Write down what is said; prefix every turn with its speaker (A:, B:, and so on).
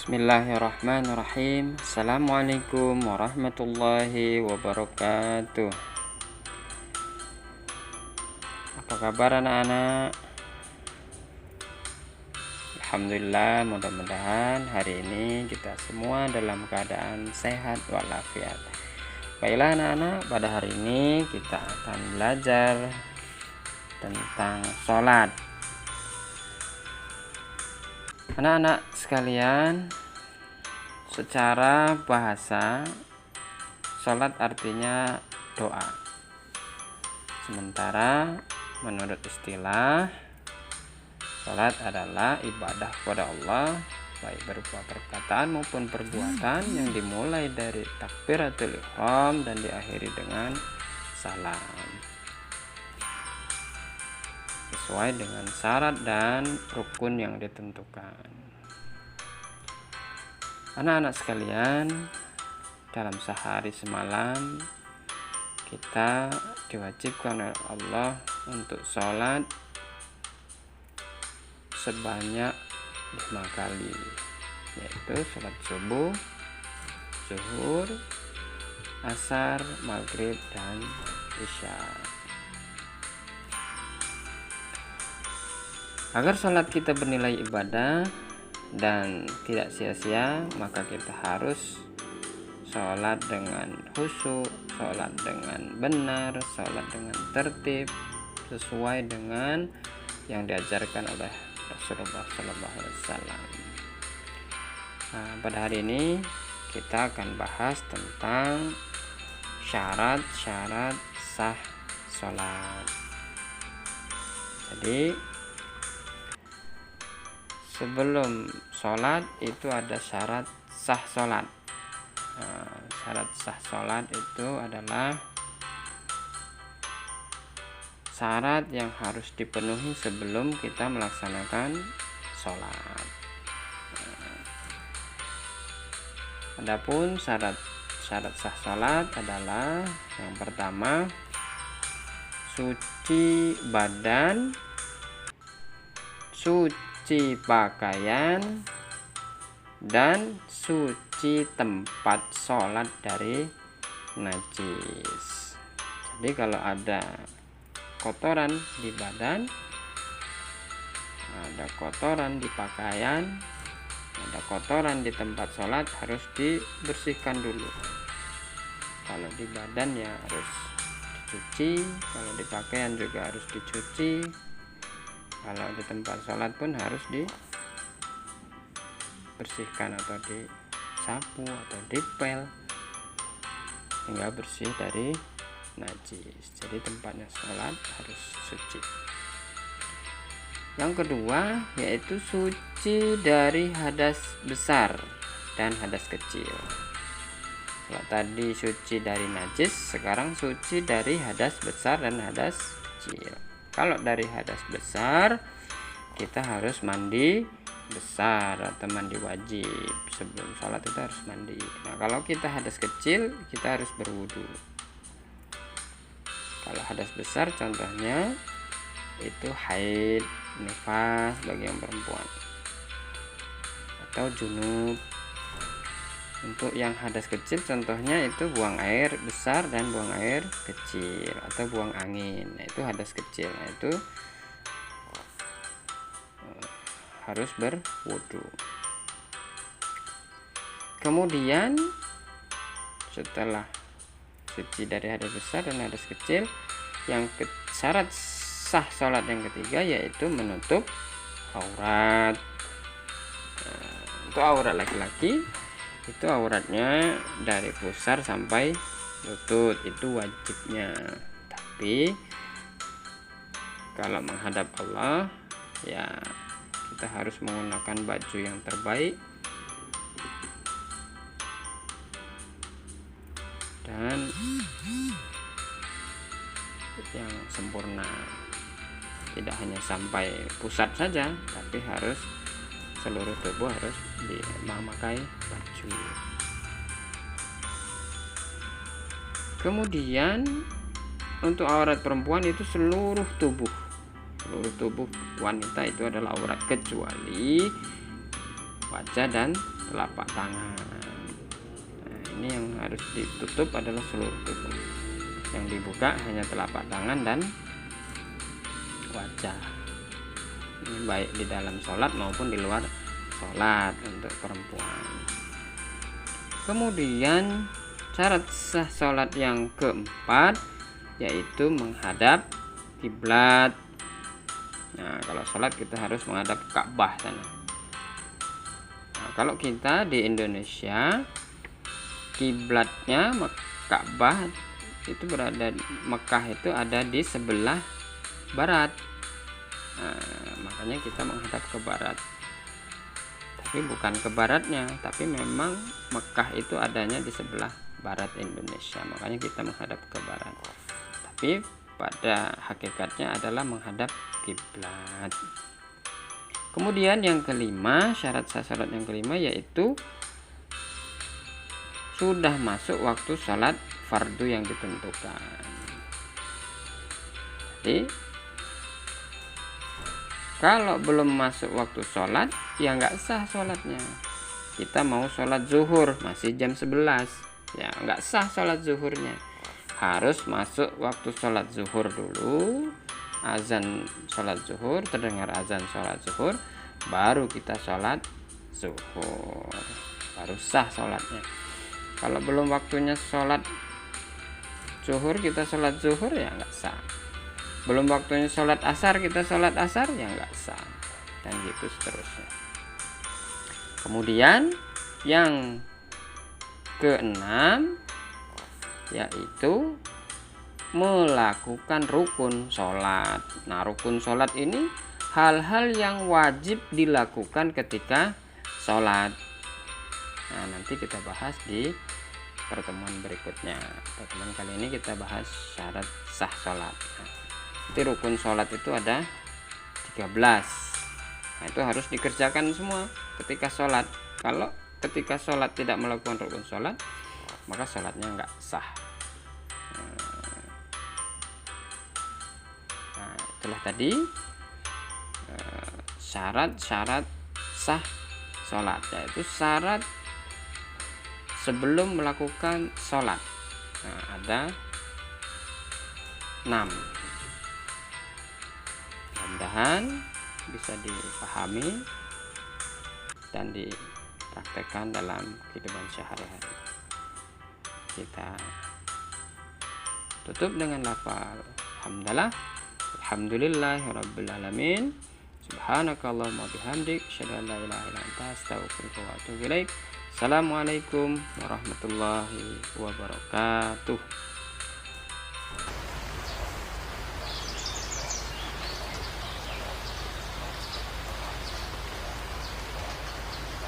A: Bismillahirrahmanirrahim. Assalamualaikum warahmatullahi wabarakatuh. Apa kabar anak-anak? Alhamdulillah, mudah-mudahan hari ini kita semua dalam keadaan sehat walafiat. Baiklah anak-anak, pada hari ini kita akan belajar tentang sholat. Anak-anak sekalian, secara bahasa sholat artinya doa. Sementara menurut istilah, sholat adalah ibadah kepada Allah, baik berupa perkataan maupun perbuatan yang dimulai dari takbiratul ihram dan diakhiri dengan salam, sesuai dengan syarat dan rukun yang ditentukan. Anak-anak sekalian, dalam sehari semalam kita diwajibkan oleh Allah untuk sholat sebanyak 5 kali, yaitu sholat subuh, zuhur, asar, maghrib, dan isya. Agar sholat kita bernilai ibadah dan tidak sia-sia, maka kita harus sholat dengan khusyuk, sholat dengan benar, sholat dengan tertib, sesuai dengan yang diajarkan oleh Rasulullah SAW. Nah, pada hari ini kita akan bahas tentang syarat-syarat sah sholat. Jadi sebelum sholat itu ada syarat sah sholat. Nah, syarat sah sholat itu adalah syarat yang harus dipenuhi sebelum kita melaksanakan sholat. Adapun syarat sah sholat adalah yang pertama, suci badan, suci pakaian, dan suci tempat sholat dari najis. Jadi kalau ada kotoran di badan, ada kotoran di pakaian, ada kotoran di tempat sholat, harus dibersihkan dulu. Kalau di badan ya harus dicuci, kalau di pakaian juga harus dicuci, kalau di tempat sholat pun harus dibersihkan atau disapu atau dipel hingga bersih dari najis. Jadi tempatnya sholat harus suci. Yang kedua yaitu suci dari hadas besar dan hadas kecil. Kalau tadi suci dari najis, sekarang suci dari hadas besar dan hadas kecil. Kalau dari hadas besar, kita harus mandi besar atau mandi wajib. Sebelum sholat itu harus mandi. Nah, kalau kita hadas kecil, kita harus berwudu. Kalau hadas besar contohnya itu haid, nifas bagi yang perempuan, atau junub. Untuk yang hadas kecil contohnya itu buang air besar dan buang air kecil, atau buang angin. Nah, itu hadas kecil. Nah, itu harus berwudu. Kemudian setelah suci dari hadas besar dan hadas kecil, yang syarat sah sholat yang ketiga yaitu menutup aurat. Nah, untuk aurat laki-laki itu auratnya dari pusar sampai lutut, itu wajibnya. Tapi kalau menghadap Allah ya kita harus menggunakan baju yang terbaik dan yang sempurna. Tidak hanya sampai pusat saja, tapi harus seluruh tubuh harus memakai baju. Kemudian untuk aurat perempuan itu seluruh tubuh wanita itu adalah aurat kecuali wajah dan telapak tangan. Nah, ini yang harus ditutup adalah seluruh tubuh. Yang dibuka hanya telapak tangan dan wajah. Ini baik di dalam sholat maupun di luar sholat untuk perempuan. Kemudian syarat sah sholat yang keempat yaitu menghadap kiblat. Nah, kalau sholat kita harus menghadap Ka'bah sana. Nah, kalau kita di Indonesia, kiblatnya Ka'bah itu berada, Mekah itu ada di sebelah barat. Nah, makanya kita menghadap ke barat. Tapi bukan ke baratnya, tapi memang Mekah itu adanya di sebelah barat Indonesia, makanya kita menghadap ke barat. Tapi pada hakikatnya adalah menghadap kiblat. Kemudian yang kelima, syarat sah sholat yang kelima yaitu sudah masuk waktu sholat fardu yang ditentukan. Jadi kalau belum masuk waktu sholat, ya nggak sah sholatnya. Kita mau sholat zuhur, masih jam 11, ya nggak sah sholat zuhurnya. Harus masuk waktu sholat zuhur dulu, azan sholat zuhur, terdengar azan sholat zuhur, baru kita sholat zuhur, baru sah sholatnya. Kalau belum waktunya sholat zuhur, kita sholat zuhur, ya nggak sah. Belum waktunya sholat asar, kita sholat asar, ya nggak sah, dan gitu seterusnya. Kemudian yang keenam yaitu melakukan rukun sholat. Nah, rukun sholat ini hal-hal yang wajib dilakukan ketika sholat. Nah, nanti kita bahas di pertemuan berikutnya. Pertemuan kali ini kita bahas syarat sah sholat. Jadi rukun sholat itu ada 13. Nah, itu harus dikerjakan semua ketika sholat. Kalau ketika sholat tidak melakukan rukun sholat, maka sholatnya nggak sah. Nah, itulah tadi syarat-syarat sah sholat, yaitu syarat sebelum melakukan sholat. Nah, ada 6. Mudah-mudahan bisa dipahami dan dipraktekkan dalam kehidupan sehari-hari. Kita tutup dengan lafal hamdalah, alhamdulillahirabbil alamin, subhanakallahumma bihamdik, asyhadu an la ilaha illa anta, astaghfiruka wa atubu ilaik. Assalamualaikum warahmatullahi wabarakatuh.